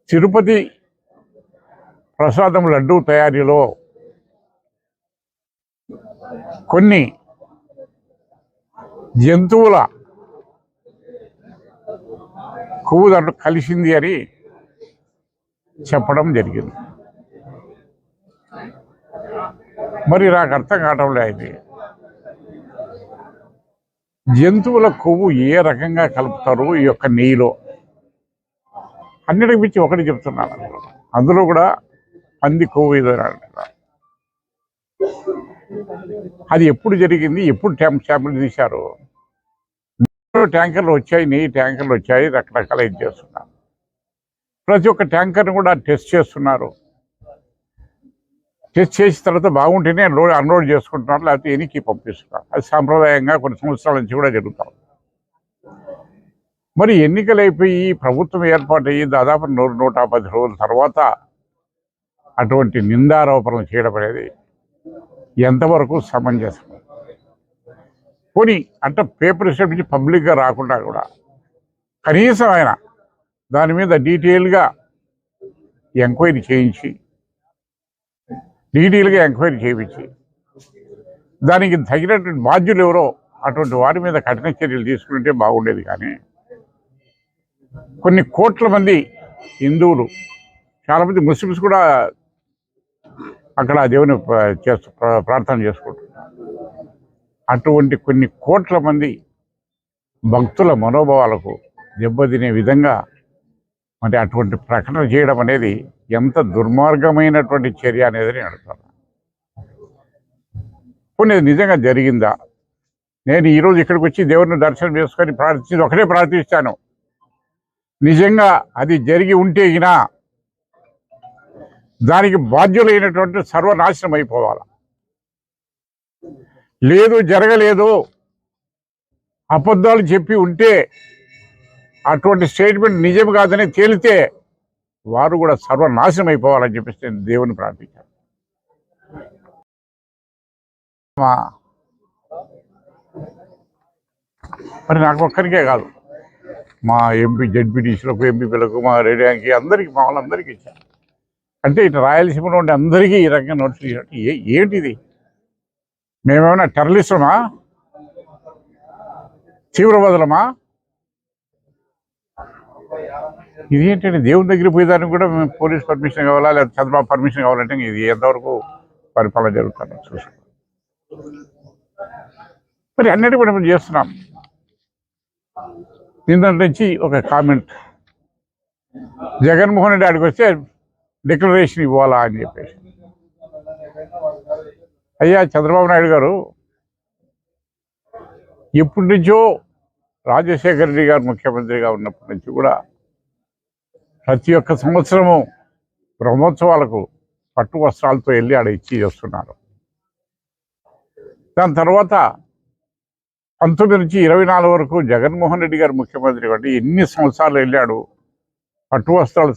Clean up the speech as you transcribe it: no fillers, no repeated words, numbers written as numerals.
తిరుపతి ప్రసాదం లడ్డూ తయారీలో కొన్ని జంతువుల కొవ్వు దాంట్లో కలిసింది అని చెప్పడం జరిగింది. మరి నాకు అర్థం కావడం లేదు, జంతువుల కొవ్వు ఏ రకంగా కలుపుతారు ఈ యొక్క నెయ్యిలో? అన్నిటికి మించి ఒకటి చెప్తున్నాను, అందులో కూడా పంది కొవ్వు ఏదైనా అది ఎప్పుడు జరిగింది, ఎప్పుడు శాంపుల్ తీశారు? ట్యాంకర్లు వచ్చాయి, నెయ్యి ట్యాంకర్లు వచ్చాయి, రకరకాల ఇది చేస్తున్నారు. ప్రతి ఒక్క ట్యాంకర్ని కూడా టెస్ట్ చేస్తున్నారు. టెస్ట్ చేసిన తర్వాత బాగుంటేనే అన్లోడ్ చేసుకుంటున్నారు, లేకపోతే ఎనికి పంపిస్తున్నారు. అది సాంప్రదాయంగా కొన్ని సంవత్సరాల నుంచి కూడా జరుగుతాం. మరి ఎన్నికలు అయిపోయి ప్రభుత్వం ఏర్పాటయ్యి దాదాపు 110 రోజుల తర్వాత అటువంటి నిందారోపణలు చేయడం అనేది ఎంతవరకు సమంజసం? పోనీ అంటే పేపర్ స్టేట్ నుంచి పబ్లిక్గా రాకుండా కూడా కనీసం ఆయన దాని మీద డీటెయిల్గా ఎంక్వైరీ చేయించి దానికి తగినటువంటి బాధ్యులు ఎవరో అటువంటి వారి మీద కఠిన చర్యలు తీసుకుంటే బాగుండేది. కానీ కొన్ని కోట్ల మంది హిందువులు, చాలామంది ముస్లిమ్స్ కూడా అక్కడ దేవుని ప్రార్థన చేసుకుంటున్నారు. అటువంటి కొన్ని కోట్ల మంది భక్తుల మనోభావాలకు దెబ్బతినే విధంగా మరి అటువంటి ప్రకటన చేయడం అనేది ఎంత దుర్మార్గమైనటువంటి చర్య అనేది నేను అడుగుతాను. కొన్ని నిజంగా జరిగిందా? నేను ఈరోజు ఇక్కడికి వచ్చి దేవుడిని దర్శనం చేసుకొని ప్రార్థించి ఒకటే ప్రార్థిస్తాను, నిజంగా అది జరిగి ఉంటే గినా దానికి బాధ్యులైనటువంటి సర్వనాశనం అయిపోవాలి. లేదు, జరగలేదు, అబద్ధాలు చెప్పి ఉంటే అటువంటి స్టేట్మెంట్ నిజం కాదని తేలితే వారు కూడా సర్వనాశనం అయిపోవాలని చెప్పేసి నేను దేవుని ప్రార్థించాను. మరి నాకు ఒక్కరికే కాదు, మా ఎంపీ జడ్పీటీసీలకు, ఎంపీపీలకు, మా రేడియోకి, అందరికీ, మా వాళ్ళందరికీ ఇచ్చాను. అంటే ఇటు రాయలసీమలో ఉండే అందరికీ ఈ రకంగా నోటీస్ ఏంటిది? మేమేమైనా టెర్రరిస్టులమా, తీవ్రవాదులమా? ఇదేంటంటే దేవుని దగ్గర పోయేదానికి కూడా మేము పోలీస్ పర్మిషన్ కావాలా, లేదా చంద్రబాబు పర్మిషన్ కావాలంటే ఇది ఎంతవరకు పరిపాలన జరుగుతుందో చూసుకో. మరి అన్నిటి కూడా మేము చేస్తున్నాం. నిన్న నుంచి ఒక కామెంట్, జగన్మోహన్ రెడ్డి ఆడికి వస్తే డిక్లరేషన్ ఇవ్వాలా అని చెప్పేసి. అయ్యా చంద్రబాబు నాయుడు గారు, ఇప్పటి నుంచో రాజశేఖర రెడ్డి గారు ముఖ్యమంత్రిగా ఉన్నప్పటి నుంచి కూడా ప్రతి ఒక్క సంవత్సరము బ్రహ్మోత్సవాలకు పట్టు వస్త్రాలతో వెళ్ళి ఆడ ఇచ్చి చేస్తున్నారు. దాని తర్వాత 19 నుంచి 24 వరకు జగన్మోహన్ రెడ్డి గారు ముఖ్యమంత్రి కాబట్టి ఎన్ని సంవత్సరాలు వెళ్ళాడు పట్టు వస్త్రాలు